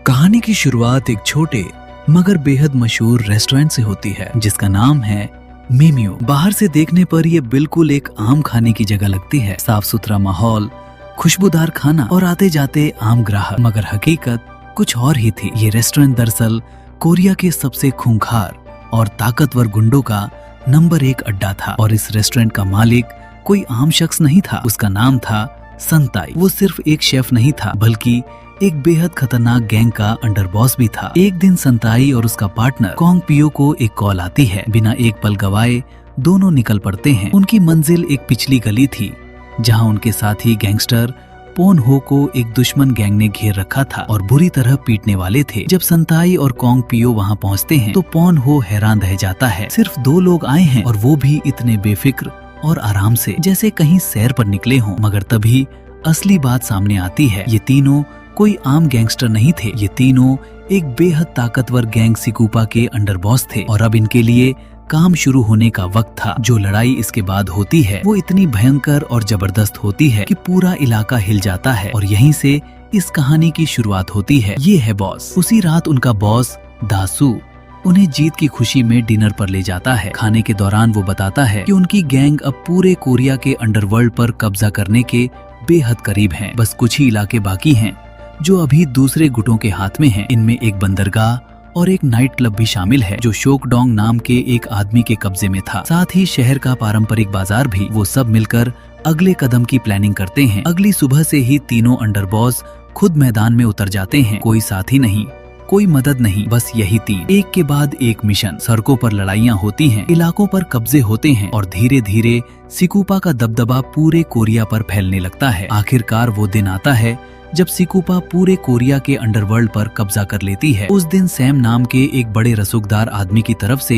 कहानी की शुरुआत एक छोटे मगर बेहद मशहूर रेस्टोरेंट से होती है जिसका नाम है मिमियो। बाहर से देखने पर यह बिल्कुल एक आम खाने की जगह लगती है। साफ सुथरा माहौल, खुशबूदार खाना और आते जाते आम ग्राहक, मगर हकीकत कुछ और ही थी। ये रेस्टोरेंट दरअसल कोरिया के सबसे खूंखार और ताकतवर गुंडों का नंबर 1 अड्डा था। और इस रेस्टोरेंट का मालिक कोई आम शख्स नहीं था। उसका नाम था संताई। वो सिर्फ एक शेफ नहीं था बल्कि एक बेहद खतरनाक गैंग का अंडरबॉस भी था। एक दिन संताई और उसका पार्टनर कोंग पियो को एक कॉल आती है। बिना एक पल गवाए दोनों निकल पड़ते हैं। उनकी मंजिल एक पिछली गली थी जहां उनके साथी गैंगस्टर पोन हो को एक दुश्मन गैंग ने घेर रखा था और बुरी तरह पीटने वाले थे। जब संताई और कोंग पियो वहां पहुंचते हैं तो पोन हो हैरान रह जाता है। सिर्फ 2 लोग आए हैं और वो भी इतने बेफिक्र और आराम से जैसे कहीं सैर पर निकले हों। मगर तभी असली बात सामने आती है। ये तीनों कोई आम गैंगस्टर नहीं थे। ये तीनों एक बेहद ताकतवर गैंग सिकुपा के अंडरबॉस थे और अब इनके लिए काम शुरू होने का वक्त था। जो लड़ाई इसके बाद होती है वो इतनी भयंकर और जबरदस्त होती है कि पूरा इलाका हिल जाता है। और यहीं से इस कहानी की शुरुआत होती है। ये है बॉस। उसी रात उनका बॉस दासू उन्हें जीत की खुशी में डिनर पर ले जाता है। खाने के दौरान वो बताता है कि उनकी गैंग अब पूरे कोरिया के अंडरवर्ल्ड पर कब्जा करने के बेहद करीब है। बस कुछ ही इलाके बाकी हैं जो अभी दूसरे गुटों के हाथ में हैं। इनमें एक बंदरगाह और एक नाइट क्लब भी शामिल है जो शोकडोंग नाम के एक आदमी के कब्जे में था। साथ ही शहर का पारंपरिक बाजार भी। वो सब मिलकर अगले कदम की प्लानिंग करते हैं। अगली सुबह से ही तीनों अंडरबॉस खुद मैदान में उतर जाते हैं। कोई साथी नहीं, कोई मदद नहीं, बस यही तीन एक के बाद एक मिशन। सड़कों पर लड़ाइयाँ होती हैं, इलाकों पर कब्जे होते हैं और धीरे धीरे सिकुपा का दबदबा पूरे कोरिया पर फैलने लगता है। आखिरकार वो दिन आता है जब सिकुपा पूरे कोरिया के अंडरवर्ल्ड पर कब्जा कर लेती है। उस दिन सैम नाम के एक बड़े रसूखदार आदमी की तरफ से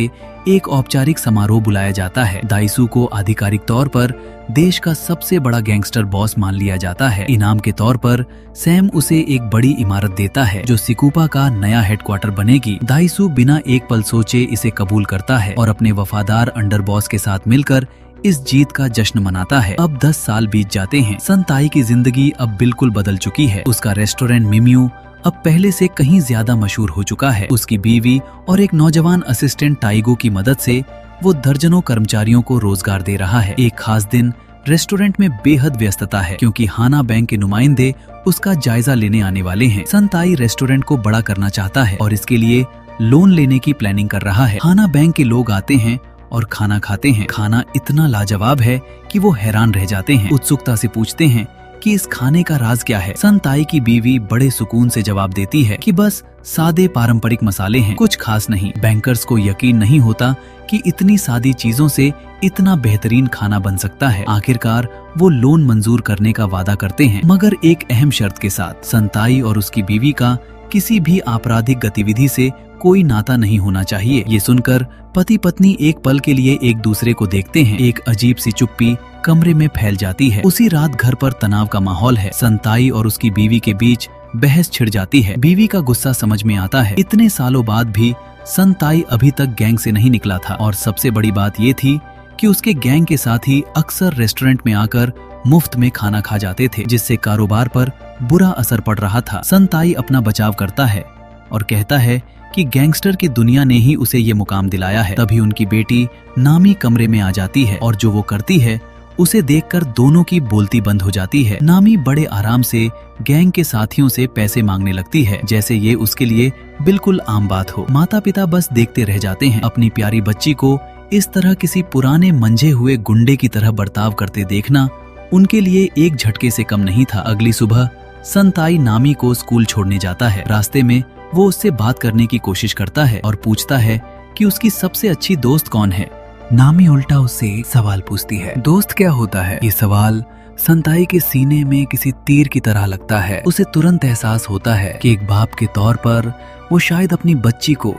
एक औपचारिक समारोह बुलाया जाता है। दाइसू को आधिकारिक तौर पर देश का सबसे बड़ा गैंगस्टर बॉस मान लिया जाता है। इनाम के तौर पर सैम उसे एक बड़ी इमारत देता है जो सिकुपा का नया हेडक्वार्टर बनेगी। दाइसू बिना एक पल सोचे इसे कबूल करता है और अपने वफादार अंडरबॉस के साथ मिलकर इस जीत का जश्न मनाता है। अब 10 साल बीत जाते हैं। संताई की जिंदगी अब बिल्कुल बदल चुकी है। उसका रेस्टोरेंट मिमियो अब पहले से कहीं ज्यादा मशहूर हो चुका है। उसकी बीवी और एक नौजवान असिस्टेंट टाइगो की मदद से वो दर्जनों कर्मचारियों को रोजगार दे रहा है। एक खास दिन रेस्टोरेंट में बेहद व्यस्तता है क्योंकि हाना बैंक के नुमाइंदे उसका जायजा लेने आने वाले हैं। संताई रेस्टोरेंट को बड़ा करना चाहता है और इसके लिए लोन लेने की प्लानिंग कर रहा है। हाना बैंक के लोग आते हैं और खाना खाते हैं। खाना इतना लाजवाब है कि वो हैरान रह जाते हैं। उत्सुकता से पूछते हैं कि इस खाने का राज क्या है। संताई की बीवी बड़े सुकून से जवाब देती है कि बस सादे पारंपरिक मसाले हैं, कुछ खास नहीं। बैंकर्स को यकीन नहीं होता कि इतनी सादी चीजों से इतना बेहतरीन खाना बन सकता है। आखिरकार वो लोन मंजूर करने का वादा करते हैं, मगर एक अहम शर्त के साथ। संताई और उसकी बीवी का किसी भी आपराधिक गतिविधि से कोई नाता नहीं होना चाहिए। ये सुनकर पति पत्नी एक पल के लिए एक दूसरे को देखते हैं। एक अजीब सी चुप्पी कमरे में फैल जाती है। उसी रात घर पर तनाव का माहौल है। संताई और उसकी बीवी के बीच बहस छिड़ जाती है। बीवी का गुस्सा समझ में आता है। इतने सालों बाद भी संताई अभी तक गैंग से नहीं निकला था और सबसे बड़ी बात ये थी कि उसके गैंग के साथी अक्सर रेस्टोरेंट में आकर मुफ्त में खाना खा जाते थे, जिससे कारोबार पर बुरा असर पड़ रहा था। संताई अपना बचाव करता है और कहता है कि गैंगस्टर की दुनिया ने ही उसे ये मुकाम दिलाया है। तभी उनकी बेटी नामी कमरे में आ जाती है और जो वो करती है उसे देखकर दोनों की बोलती बंद हो जाती है। नामी बड़े आराम से गैंग के साथियों से पैसे मांगने लगती है जैसे ये उसके लिए बिल्कुल आम बात हो। माता पिता बस देखते रह जाते हैं। अपनी प्यारी बच्ची को इस तरह किसी पुराने मंझे हुए गुंडे की तरह बर्ताव करते देखना उनके लिए एक झटके से कम नहीं था। अगली सुबह संताई नामी को स्कूल छोड़ने जाता है। रास्ते में वो उससे बात करने की कोशिश करता है और पूछता है कि उसकी सबसे अच्छी दोस्त कौन है। नामी उल्टा उससे सवाल पूछती है, दोस्त क्या होता है? ये सवाल संताई के सीने में किसी तीर की तरह लगता है। उसे तुरंत एहसास होता है कि एक बाप के तौर पर वो शायद अपनी बच्ची को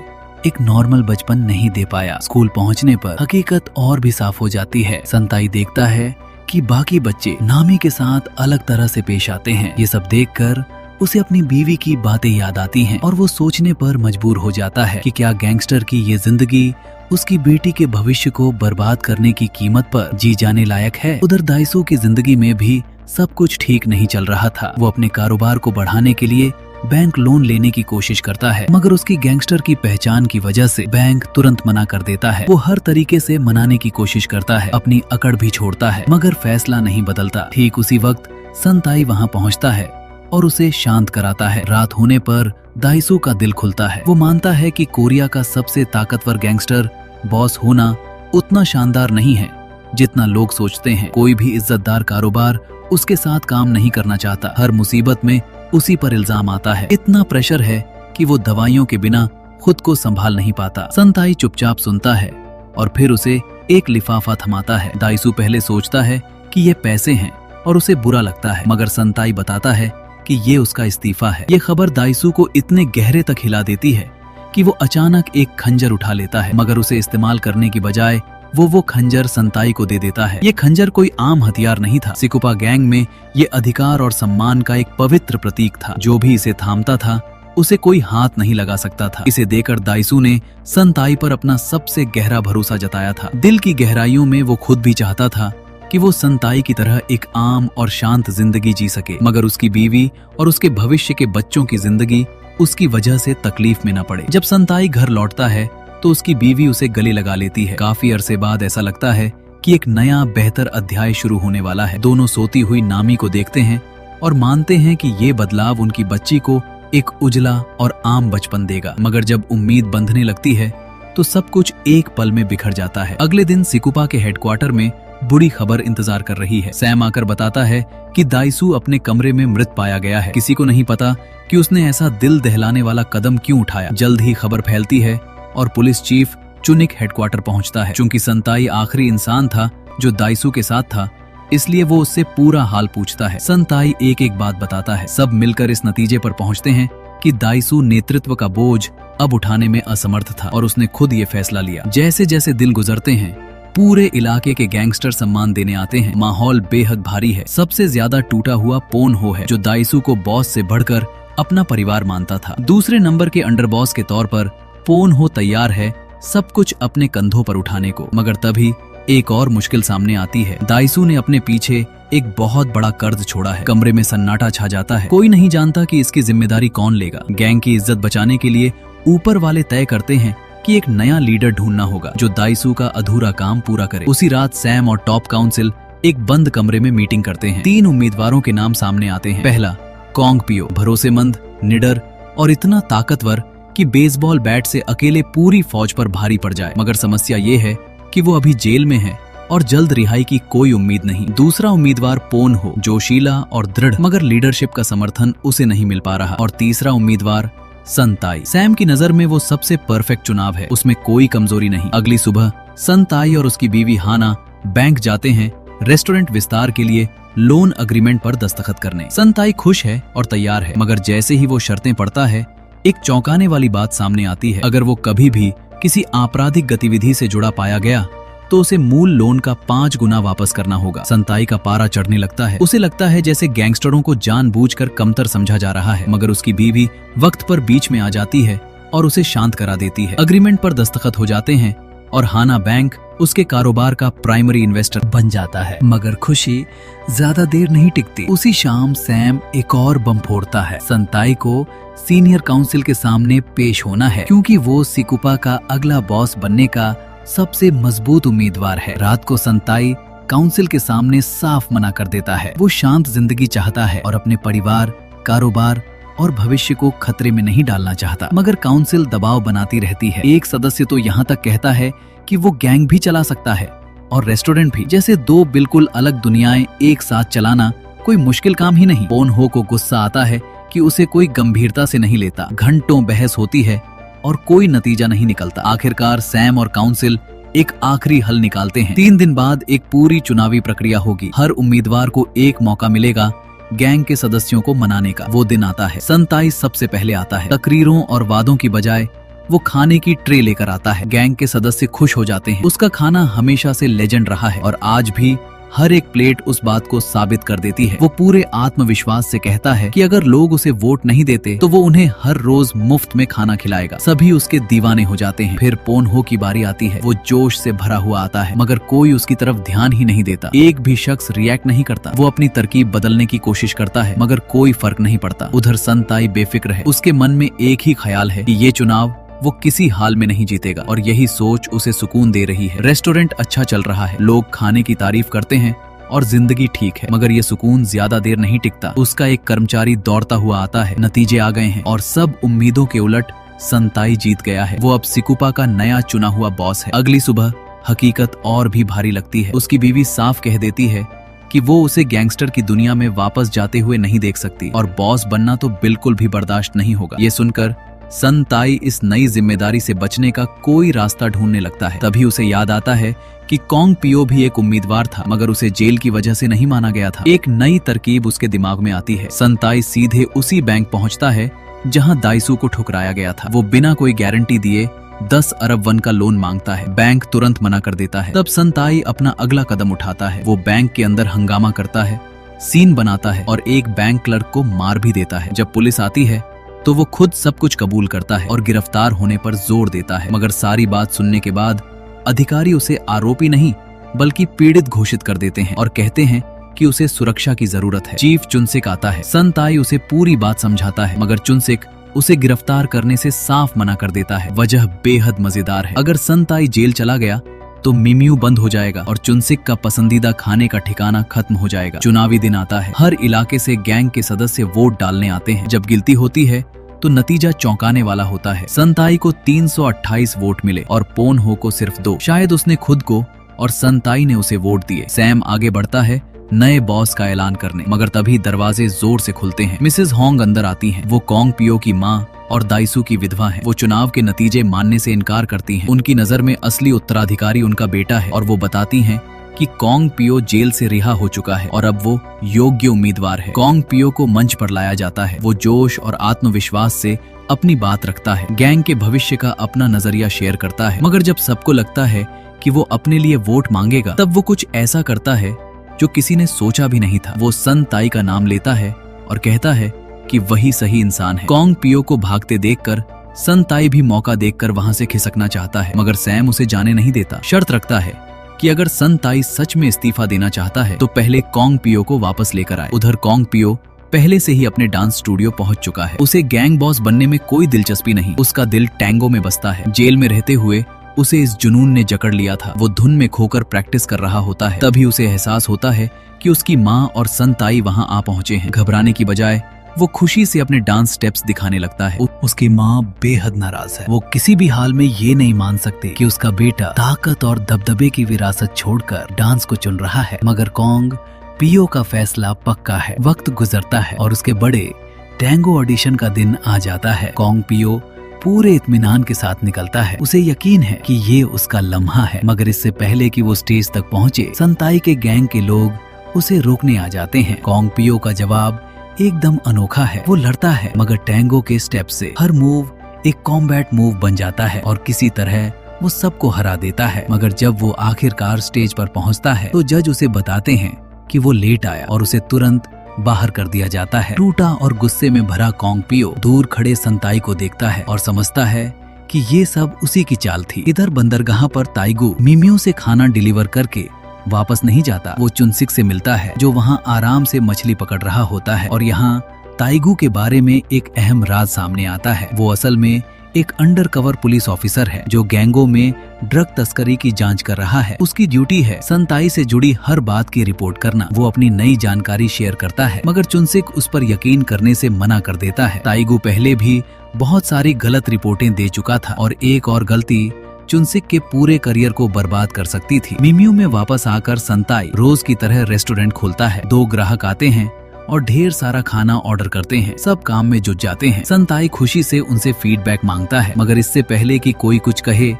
एक नॉर्मल बचपन नहीं दे पाया। स्कूल पहुंचने पर हकीकत और भी साफ हो जाती है। संताई देखता है कि बाकी बच्चे नामी के साथ अलग तरह से पेश आते हैं। ये सब देखकर उसे अपनी बीवी की बातें याद आती हैं और वो सोचने पर मजबूर हो जाता है कि क्या गैंगस्टर की ये जिंदगी उसकी बेटी के भविष्य को बर्बाद करने की कीमत पर जी जाने लायक है। उधर दाइसू की जिंदगी में भी सब कुछ ठीक नहीं चल रहा था। वो अपने कारोबार को बढ़ाने के लिए बैंक लोन लेने की कोशिश करता है, मगर उसकी गैंगस्टर की पहचान की वजह से बैंक तुरंत मना कर देता है। वो हर तरीके से मनाने की कोशिश करता है, अपनी अकड़ भी छोड़ता है, मगर फैसला नहीं बदलता। ठीक उसी वक्त संताई वहाँ पहुँचता है और उसे शांत कराता है। रात होने पर दाइसू का दिल खुलता है। वो मानता है कि कोरिया का सबसे ताकतवर गैंगस्टर बॉस होना उतना शानदार नहीं है जितना लोग सोचते हैं। कोई भी इज्जतदार कारोबार उसके साथ काम नहीं करना चाहता। हर मुसीबत में उसी पर इल्जाम आता है। इतना प्रेशर है कि वो दवाइयों के बिना खुद को संभाल नहीं पाता। संताई चुपचाप सुनता है और फिर उसे एक लिफाफा थमाता है। दाइसू पहले सोचता है कि ये पैसे हैं और उसे बुरा लगता है, मगर संताई बताता है कि ये उसका इस्तीफा है। ये खबर दाइसू को इतने गहरे तक हिला देती है कि वो अचानक एक खंजर उठा लेता है, मगर उसे इस्तेमाल करने की बजाय वो खंजर संताई को दे देता है। ये खंजर कोई आम हथियार नहीं था। सिकुपा गैंग में ये अधिकार और सम्मान का एक पवित्र प्रतीक था। जो भी इसे थामता था उसे कोई हाथ नहीं लगा सकता था। इसे देकर दाइसू ने संताई पर अपना सबसे गहरा भरोसा जताया था। दिल की गहराइयों में वो खुद भी चाहता था कि वो संताई की तरह एक आम और शांत जिंदगी जी सके, मगर उसकी बीवी और उसके भविष्य के बच्चों की जिंदगी उसकी वजह से तकलीफ में न पड़े। जब संताई घर लौटता है तो उसकी बीवी उसे गले लगा लेती है। काफी अरसे बाद ऐसा लगता है कि एक नया बेहतर अध्याय शुरू होने वाला है। दोनों सोती हुई नामी को देखते हैं और मानते हैं कि ये बदलाव उनकी बच्ची को एक उजला और आम बचपन देगा। मगर जब उम्मीद बंधने लगती है तो सब कुछ एक पल में बिखर जाता है। अगले दिन सिकुपा के हेडक्वार्टर में बुरी खबर इंतजार कर रही है। सैम आकर बताता है कि दाइसू अपने कमरे में मृत पाया गया है। किसी को नहीं पता कि उसने ऐसा दिल दहलाने वाला कदम क्यों उठाया। जल्द ही खबर फैलती है और पुलिस चीफ चुनिक हेडक्वार्टर पहुंचता है। चूंकि संताई आखिरी इंसान था जो दाइसू के साथ था, इसलिए वो उससे पूरा हाल पूछता है। संताई एक एक बात बताता है। सब मिलकर इस नतीजे पर पहुंचते हैं कि दाइसू नेतृत्व का बोझ अब उठाने में असमर्थ था और उसने खुद ये फैसला लिया। जैसे जैसे दिन गुजरते हैं पूरे इलाके के गैंगस्टर सम्मान देने आते हैं। माहौल बेहद भारी है। सबसे ज्यादा टूटा हुआ पोन हो है, जो दाइसू को बॉस से बढ़कर अपना परिवार मानता था। दूसरे नंबर के अंडरबॉस के तौर पर पोन हो तैयार है सब कुछ अपने कंधों पर उठाने को। मगर तभी एक और मुश्किल सामने आती है। दाइसू ने अपने पीछे एक बहुत बड़ा कर्ज छोड़ा है। कमरे में सन्नाटा छा जाता है। कोई नहीं जानता कि इसकी जिम्मेदारी कौन लेगा। गैंग की इज्जत बचाने के लिए ऊपर वाले तय करते हैं कि एक नया लीडर ढूंढना होगा जो दाइसू का अधूरा काम पूरा करे। उसी रात सैम और टॉप काउंसिल एक बंद कमरे में मीटिंग करते हैं। 3 उम्मीदवारों के नाम सामने आते हैं। पहला, कॉन्ग पियो, भरोसेमंद, निडर और इतना ताकतवर कि बेसबॉल बैट से अकेले पूरी फौज पर भारी पड़ जाए। मगर समस्या ये है कि वो अभी जेल में है और जल्द रिहाई की कोई उम्मीद नहीं। दूसरा उम्मीदवार पोन हो, जोशीला और दृढ़, मगर लीडरशिप का समर्थन उसे नहीं मिल पा रहा। और तीसरा उम्मीदवार संताई। सैम की नजर में वो सबसे परफेक्ट चुनाव है, उसमें कोई कमजोरी नहीं। अगली सुबह संताई और उसकी बीवी हाना बैंक जाते हैं रेस्टोरेंट विस्तार के लिए लोन अग्रीमेंट पर दस्तखत करने। संताई खुश है और तैयार है, मगर जैसे ही वो शर्तें पढ़ता है एक चौंकाने वाली बात सामने आती है। अगर वो कभी भी किसी आपराधिक गतिविधि से जुड़ा पाया गया तो उसे मूल लोन का 5 गुना वापस करना होगा। संताई का पारा चढ़ने लगता है। उसे लगता है जैसे गैंगस्टरों को जानबूझकर कमतर समझा जा रहा है, मगर उसकी बीवी वक्त पर बीच में आ जाती है और उसे शांत करा देती है। अग्रीमेंट पर दस्तखत हो जाते हैं और हाना बैंक उसके कारोबार का प्राइमरी इन्वेस्टर बन जाता है। मगर खुशी ज्यादा देर नहीं टिकती। उसी शाम सैम एक और बम फोड़ता है। संताई को सीनियर काउंसिल के सामने पेश होना है, क्योंकि वो सिकुपा का अगला बॉस बनने का सबसे मजबूत उम्मीदवार है। रात को संताई काउंसिल के सामने साफ मना कर देता है। वो शांत जिंदगी चाहता है और अपने परिवार, कारोबार और भविष्य को खतरे में नहीं डालना चाहता। मगर काउंसिल दबाव बनाती रहती है। एक सदस्य तो यहाँ तक कहता है कि वो गैंग भी चला सकता है और रेस्टोरेंट भी। जैसे 2 बिल्कुल अलग दुनियाएं एक साथ चलाना कोई मुश्किल काम ही नहीं। पोन हो को गुस्सा आता है कि उसे कोई गंभीरता से नहीं लेता। घंटों बहस होती है और कोई नतीजा नहीं निकलता। आखिरकार सैम और काउंसिल एक आखिरी हल निकालते हैं। 3 दिन बाद एक पूरी चुनावी प्रक्रिया होगी। हर उम्मीदवार को एक मौका मिलेगा गैंग के सदस्यों को मनाने का। वो दिन आता है। संताई सबसे पहले आता है। तकरीरों और वादों की बजाय वो खाने की ट्रे लेकर आता है। गैंग के सदस्य खुश हो जाते हैं। उसका खाना हमेशा से लेजेंड रहा है और आज भी हर एक प्लेट उस बात को साबित कर देती है। वो पूरे आत्मविश्वास से कहता है कि अगर लोग उसे वोट नहीं देते तो वो उन्हें हर रोज मुफ्त में खाना खिलाएगा। सभी उसके दीवाने हो जाते हैं। फिर पोन हो की बारी आती है। वो जोश से भरा हुआ आता है, मगर कोई उसकी तरफ ध्यान ही नहीं देता। एक भी शख्स रिएक्ट नहीं करता। वो अपनी तरकीब बदलने की कोशिश करता है, मगर कोई फर्क नहीं पड़ता। उधर संताई बेफिक्र है। उसके मन में एक ही ख्याल है कि ये चुनाव वो किसी हाल में नहीं जीतेगा, और यही सोच उसे सुकून दे रही है। रेस्टोरेंट अच्छा चल रहा है, लोग खाने की तारीफ करते हैं और जिंदगी ठीक है, मगर ये सुकून ज्यादा देर नहीं टिकता। उसका एक कर्मचारी दौड़ता हुआ आता है। नतीजे आ गए हैं और सब उम्मीदों के उलट संताई जीत गया है। वो अब सिकुपा का नया चुना हुआ बॉस है। अगली सुबह हकीकत और भी भारी लगती है। उसकी बीवी साफ कह देती है कि वो उसे गैंगस्टर की दुनिया में वापस जाते हुए नहीं देख सकती, और बॉस बनना तो बिल्कुल भी बर्दाश्त नहीं होगा। ये सुनकर संताई इस नई जिम्मेदारी से बचने का कोई रास्ता ढूंढने लगता है। तभी उसे याद आता है कि कॉन्ग पियो भी एक उम्मीदवार था, मगर उसे जेल की वजह से नहीं माना गया था। एक नई तरकीब उसके दिमाग में आती है। संताई सीधे उसी बैंक पहुंचता है जहां दाइसू को ठुकराया गया था। वो बिना कोई गारंटी दिए 10 अरब वन का लोन मांगता है। बैंक तुरंत मना कर देता है। तब संताई अपना अगला कदम उठाता है। वो बैंक के अंदर हंगामा करता है, सीन बनाता है और एक बैंक क्लर्क को मार भी देता है। जब पुलिस आती है तो वो खुद सब कुछ कबूल करता है और गिरफ्तार होने पर जोर देता है, मगर सारी बात सुनने के बाद अधिकारी उसे आरोपी नहीं बल्कि पीड़ित घोषित कर देते हैं और कहते हैं कि उसे सुरक्षा की जरूरत है। चीफ चुनसिक आता है। संताई उसे पूरी बात समझाता है, मगर चुनसिक उसे गिरफ्तार करने से साफ मना कर देता है। वजह बेहद मजेदार है। अगर संताई जेल चला गया तो मिम्यू बंद हो जाएगा और चुनसिक का पसंदीदा खाने का ठिकाना खत्म हो जाएगा। चुनावी दिन आता है। हर इलाके से गैंग के सदस्य वोट डालने आते हैं। जब गिनती होती है तो नतीजा चौंकाने वाला होता है। संताई को 328 वोट मिले और पोन हो को सिर्फ 2। शायद उसने खुद को और संताई ने उसे वोट दिए। सैम आगे बढ़ता है नए बॉस का ऐलान करने, मगर तभी दरवाजे जोर से खुलते हैं। मिसेस होंग अंदर आती हैं। वो कॉन्ग पियो की माँ और दाइसू की विधवा है। वो चुनाव के नतीजे मानने से इनकार करती हैं। उनकी नजर में असली उत्तराधिकारी उनका बेटा है और वो बताती हैं कि कॉन्ग पियो जेल से रिहा हो चुका है और अब वो योग्य उम्मीदवार है। कॉन्ग पियो को मंच पर लाया जाता है। वो जोश और आत्मविश्वास से अपनी बात रखता है। गैंग के भविष्य का अपना नजरिया शेयर करता है, मगर जब सबको लगता है कि वो अपने लिए वोट मांगेगा, तब वो कुछ ऐसा करता है जो किसी ने सोचा भी नहीं था। वो संताई का नाम लेता है और कहता है कि वही सही इंसान है। कॉन्ग पियो को भागते देखकर संताई भी मौका देखकर वहां से खिसकना चाहता है, मगर सैम उसे जाने नहीं देता। शर्त रखता है कि अगर संताई सच में इस्तीफा देना चाहता है तो पहले कॉन्ग पियो को वापस लेकर आए। उधर कॉन्ग पियो पहले से ही अपने डांस स्टूडियो पहुंच चुका है। उसे गैंग बॉस बनने में कोई दिलचस्पी नहीं। उसका दिल टैंगो में बसता है। जेल में रहते हुए उसे इस जुनून ने जकड़ लिया था। वो धुन में खोकर प्रैक्टिस कर रहा होता है। तभी उसे एहसास होता है कि उसकी माँ और संताई वहां आ पहुंचे हैं। घबराने की बजाय वो खुशी से अपने डांस स्टेप्स दिखाने लगता है। उसकी माँ बेहद नाराज है। वो किसी भी हाल में ये नहीं मान सकते कि उसका बेटा ताकत और दबदबे की विरासत छोड़कर डांस को चुन रहा है, मगर कॉन्ग पियो का फैसला पक्का है। वक्त गुजरता है और उसके बड़े टैंगो ऑडिशन का दिन आ जाता है। कॉन्ग पियो पूरे इत्मीनान के साथ निकलता है। उसे यकीन है कि ये उसका लम्हा है, मगर इससे पहले कि वो स्टेज तक पहुंचे, संताई के गैंग के लोग उसे रोकने आ जाते हैं। कॉन्ग पियो का जवाब एकदम अनोखा है। वो लड़ता है, मगर टैंगो के स्टेप से हर मूव एक कॉम्बैट मूव बन जाता है और किसी तरह वो सबको हरा देता है। मगर जब वो आखिरकार स्टेज पर पहुंचता है तो जज उसे बताते हैं कि वो लेट आया और उसे तुरंत बाहर कर दिया जाता है। टूटा और गुस्से में भरा कॉन्ग पियो दूर खड़े संताई को देखता है और समझता है कि ये सब उसी की चाल थी। इधर बंदरगाह पर ताइगू मिम्यू से खाना डिलीवर करके वापस नहीं जाता। वो चुनसिक से मिलता है जो वहाँ आराम से मछली पकड़ रहा होता है और यहाँ ताइगू के बारे में एक अहम राज सामने आता है। वो असल में एक अंडरकवर पुलिस ऑफिसर है जो गैंगों में ड्रग तस्करी की जांच कर रहा है। उसकी ड्यूटी है संताई से जुड़ी हर बात की रिपोर्ट करना। वो अपनी नई जानकारी शेयर करता है, मगर चुनसिक उस पर यकीन करने से मना कर देता है। ताइगू पहले भी बहुत सारी गलत रिपोर्टें दे चुका था और एक और गलती चुनसिक के पूरे करियर को बर्बाद कर सकती थी। मिम्यू में वापस आकर संताई रोज की तरह रेस्टोरेंट खोलता है। 2 ग्राहक आते हैं और ढेर सारा खाना ऑर्डर करते हैं। सब काम में जुट जाते हैं। संताई खुशी से उनसे फीडबैक मांगता है, मगर इससे पहले कि कोई कुछ कहे,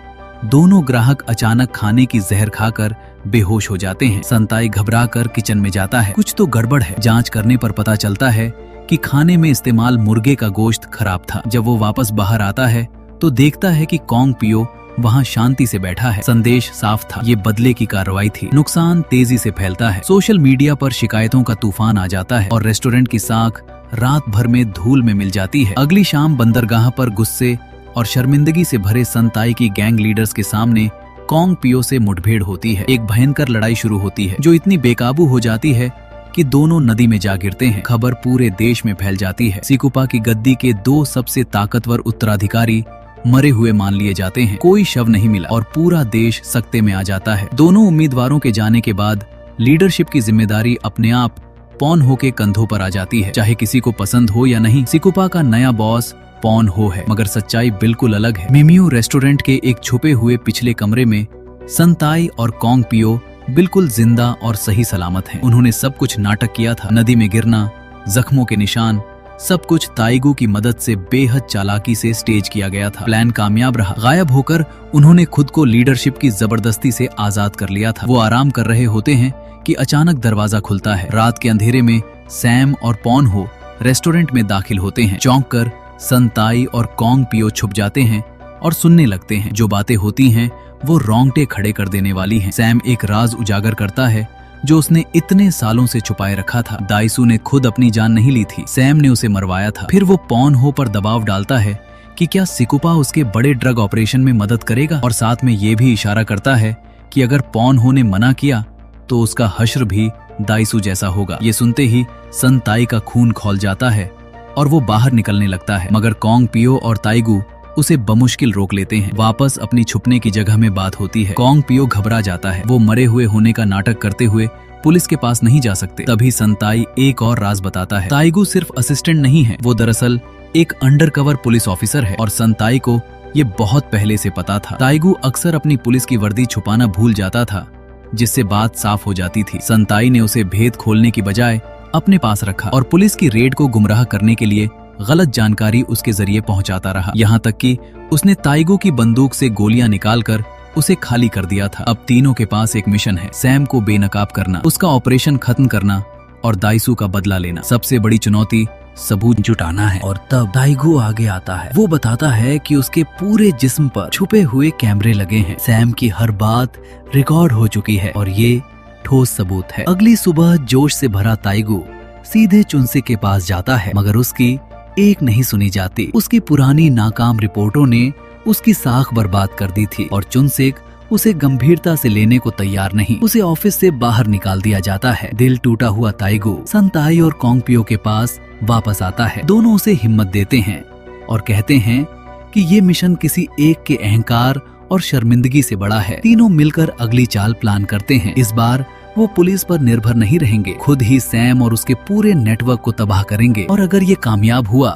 दोनों ग्राहक अचानक खाने की जहर खाकर बेहोश हो जाते हैं। संताई घबराकर किचन में जाता है। कुछ तो गड़बड़ है। जांच करने पर पता चलता है कि खाने में इस्तेमाल मुर्गे का गोश्त खराब था। जब वो वापस बाहर आता है तो देखता है कि कॉन्ग पियो वहाँ शांति से बैठा है। संदेश साफ था, ये बदले की कार्रवाई थी। नुकसान तेजी से फैलता है। सोशल मीडिया पर शिकायतों का तूफान आ जाता है और रेस्टोरेंट की साख रात भर में धूल में मिल जाती है। अगली शाम बंदरगाह पर गुस्से और शर्मिंदगी से भरे संताई की गैंग लीडर्स के सामने कॉन्ग पियो से मुठभेड़ होती है। एक भयंकर लड़ाई शुरू होती है जो इतनी बेकाबू हो जाती है कि दोनों नदी में जा गिरते हैं। खबर पूरे देश में फैल जाती है। सिकुपा की गद्दी के 2 सबसे ताकतवर उत्तराधिकारी मरे हुए मान लिए जाते हैं। कोई शव नहीं मिला और पूरा देश सकते में आ जाता है। दोनों उम्मीदवारों के जाने के बाद लीडरशिप की जिम्मेदारी अपने आप पॉन हो के कंधों पर आ जाती है, चाहे किसी को पसंद हो या नहीं। सिकुपा का नया बॉस पॉन हो है, मगर सच्चाई बिल्कुल अलग है। मेमियो रेस्टोरेंट के एक छुपे हुए पिछले कमरे में संताई और कॉन्ग पियो बिल्कुल जिंदा और सही सलामत हैं। उन्होंने सब कुछ नाटक किया था। नदी में गिरना, जख्मों के निशान, सब कुछ ताइगू की मदद से बेहद चालाकी से स्टेज किया गया था। प्लान कामयाब रहा। गायब होकर उन्होंने खुद को लीडरशिप की जबरदस्ती से आजाद कर लिया था। वो आराम कर रहे होते हैं कि अचानक दरवाजा खुलता है। रात के अंधेरे में सैम और पॉन हो रेस्टोरेंट में दाखिल होते हैं। चौंक कर संताई और कॉन्ग पियो छुप जाते हैं और सुनने लगते हैं। जो बातें होती हैं वो रोंगटे खड़े कर देने वाली हैं। सैम एक राज उजागर करता है जो उसने इतने सालों से छुपाए रखा था। दाइसू ने खुद अपनी जान नहीं ली थी, सैम ने उसे मरवाया था। फिर वो पॉन हो पर दबाव डालता है कि क्या सिकुपा उसके बड़े ड्रग ऑपरेशन में मदद करेगा, और साथ में ये भी इशारा करता है कि अगर पॉन हो ने मना किया तो उसका हश्र भी दाइसू जैसा होगा। ये सुनते ही संताई का खून खौल जाता है और वो बाहर निकलने लगता है, मगर कॉन्ग पियो और ताइगू उसे बमुश्किल रोक लेते हैं। वापस अपनी छुपने की जगह में बात होती है। कॉन्ग पियो घबरा जाता है। वो मरे हुए होने का नाटक करते हुए पुलिस के पास नहीं जा सकते। तभी संताई एक और राज बताता है। ताइगू सिर्फ असिस्टेंट नहीं है, वो दरअसल एक अंडरकवर पुलिस ऑफिसर है और संताई को ये बहुत पहले से पता था। ताइगू अक्सर अपनी पुलिस की वर्दी छुपाना भूल जाता था, जिससे बात साफ हो जाती थी। संताई ने उसे भेद खोलने की बजाय अपने पास रखा और पुलिस की रेड को गुमराह करने के लिए गलत जानकारी उसके जरिए पहुंचाता रहा। यहाँ तक कि उसने ताइगू की बंदूक से गोलियां निकालकर उसे खाली कर दिया था। अब तीनों के पास एक मिशन है, सैम को बेनकाब करना, उसका ऑपरेशन खत्म करना और दाइसू का बदला लेना। सबसे बड़ी चुनौती सबूत जुटाना है। और तब ताइगू आगे आता है। वो बताता है कि उसके पूरे जिस्म पर छुपे हुए कैमरे लगे हैं। सैम की हर बात रिकॉर्ड हो चुकी है और ये ठोस सबूत है। अगली सुबह जोश से भरा ताइगू सीधे चुनसे के पास जाता है, मगर उसकी एक नहीं सुनी जाती। उसकी पुरानी नाकाम रिपोर्टों ने उसकी साख बर्बाद कर दी थी और चुनसेक उसे गंभीरता से लेने को तैयार नहीं। उसे ऑफिस से बाहर निकाल दिया जाता है। दिल टूटा हुआ ताइगू संताई और कॉन्ग पियो के पास वापस आता है। दोनों उसे हिम्मत देते हैं और कहते हैं कि ये मिशन किसी एक के अहंकार और शर्मिंदगी से बड़ा है। तीनों मिलकर अगली चाल प्लान करते हैं। इस बार वो पुलिस पर निर्भर नहीं रहेंगे, खुद ही सैम और उसके पूरे नेटवर्क को तबाह करेंगे। और अगर ये कामयाब हुआ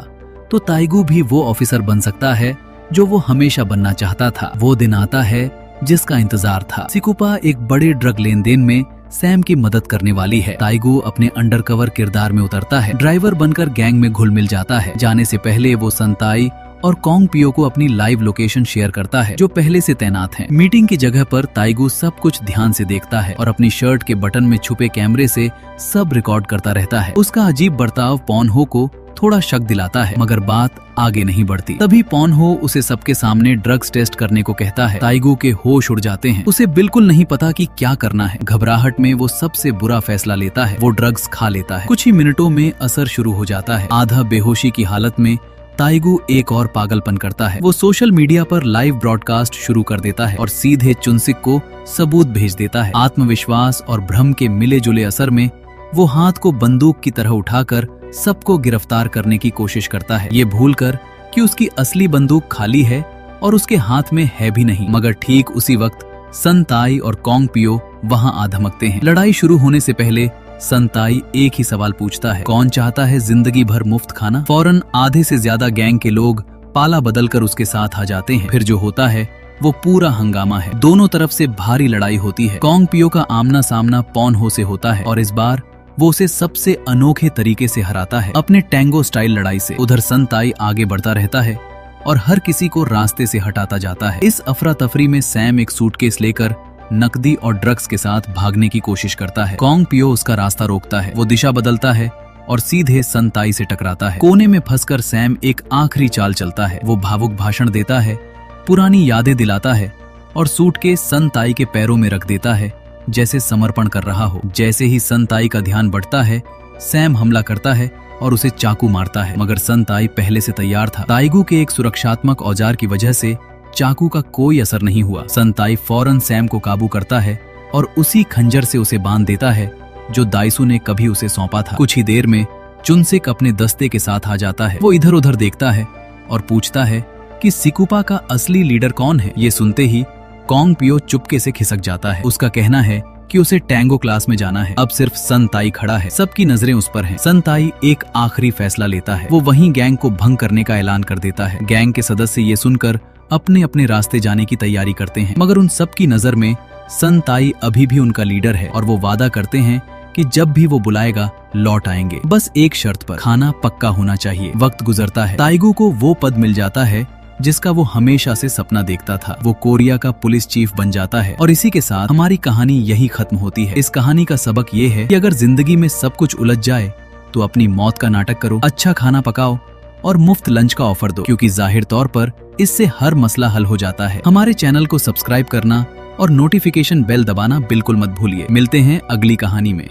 तो ताइगू भी वो ऑफिसर बन सकता है जो वो हमेशा बनना चाहता था। वो दिन आता है जिसका इंतजार था। सिकुपा एक बड़े ड्रग लेन देन में सैम की मदद करने वाली है। ताइगू अपने अंडरकवर किरदार में उतरता है, ड्राइवर बनकर गैंग में घुल मिल जाता है। जाने से पहले वो संताई और कॉन्ग पियो को अपनी लाइव लोकेशन शेयर करता है जो पहले से तैनात हैं। मीटिंग की जगह पर ताइगू सब कुछ ध्यान से देखता है और अपनी शर्ट के बटन में छुपे कैमरे से सब रिकॉर्ड करता रहता है। उसका अजीब बर्ताव पॉन हो को थोड़ा शक दिलाता है, मगर बात आगे नहीं बढ़ती। तभी पॉन हो उसे सबके सामने ड्रग्स टेस्ट करने को कहता है। ताइगू के होश उड़ जाते हैं। उसे बिल्कुल नहीं पता कि क्या करना है। घबराहट में वो सबसे बुरा फैसला लेता है, वो ड्रग्स खा लेता है। कुछ ही मिनटों में असर शुरू हो जाता है। आधा बेहोशी की हालत में ताइगू एक और पागलपन करता है। वो सोशल मीडिया पर लाइव ब्रॉडकास्ट शुरू कर देता है और सीधे चुनसिक को सबूत भेज देता है। आत्मविश्वास और भ्रम के मिले जुले असर में वो हाथ को बंदूक की तरह उठाकर सबको गिरफ्तार करने की कोशिश करता है, ये भूलकर कि उसकी असली बंदूक खाली है और उसके हाथ में है भी नहीं। मगर ठीक उसी वक्त संताई और कॉन्ग पियो वहां आ धमकते हैं। लड़ाई शुरू होने से पहले संताई एक ही सवाल पूछता है, कौन चाहता है जिंदगी भर मुफ्त खाना? फौरन आधे से ज्यादा गैंग के लोग पाला बदलकर उसके साथ आ जाते हैं। फिर जो होता है वो पूरा हंगामा है। दोनों तरफ से भारी लड़ाई होती है। कॉन्ग पियो का आमना सामना पॉन हो से होता है और इस बार वो उसे सबसे अनोखे तरीके से हराता है, अपने टैंगो स्टाइल लड़ाई से। उधर संताई आगे बढ़ता रहता है और हर किसी को रास्ते से हटाता जाता है। इस अफरा तफरी में सैम एक सूटकेस लेकर नकदी और ड्रग्स के साथ भागने की कोशिश करता है। कॉन्ग पियो उसका रास्ता रोकता है। वो दिशा बदलता है और सीधे संताई से टकराता है। कोने में फंसकर सैम एक आखिरी चाल चलता है। वो भावुक भाषण देता है पुरानी यादें दिलाता है और सूटकेस सन ताई के पैरों में रख देता है, जैसे समर्पण कर रहा हो। जैसे ही सन ताई का ध्यान बढ़ता है, सैम हमला करता है और उसे चाकू मारता है, मगर सन ताई पहले से तैयार था। ताइगू के एक सुरक्षात्मक औजार की वजह से चाकू का कोई असर नहीं हुआ। सन ताई फौरन सैम को काबू करता है और उसी खंजर से उसे बांध देता है जो दाइसू ने कभी उसे सौंपा था। कुछ ही देर में चुनसिक अपने दस्ते के साथ आ जाता है। वो इधर उधर देखता है और पूछता है कि सिकुपा का असली लीडर कौन है। ये सुनते ही कॉन्ग पियो चुपके से खिसक जाता है। उसका कहना है कि उसे टैंगो क्लास में जाना है। अब सिर्फ सन ताई खड़ा है, सबकी नजरें उस पर हैं। सन ताई एक आखिरी फैसला लेता है। वो वहीं गैंग को भंग करने का ऐलान कर देता है। गैंग के सदस्य ये सुनकर अपने अपने रास्ते जाने की तैयारी करते हैं, मगर उन सब की नजर में सन ताई अभी भी उनका लीडर है और वो वादा करते हैं कि जब भी वो बुलाएगा लौट आएंगे, बस एक शर्त पर, खाना पक्का होना चाहिए। वक्त गुजरता है, ताइगू को वो पद मिल जाता है जिसका वो हमेशा से सपना देखता था। वो कोरिया का पुलिस चीफ बन जाता है और इसी के साथ हमारी कहानी यही खत्म होती है। इस कहानी का सबक ये है कि अगर जिंदगी में सब कुछ उलझ जाए तो अपनी मौत का नाटक करो, अच्छा खाना पकाओ और मुफ्त लंच का ऑफर दो, क्योंकि जाहिर तौर पर इससे हर मसला हल हो जाता है। हमारे चैनल को सब्सक्राइब करना और नोटिफिकेशन बेल दबाना बिल्कुल मत भूलिए। मिलते हैं अगली कहानी में।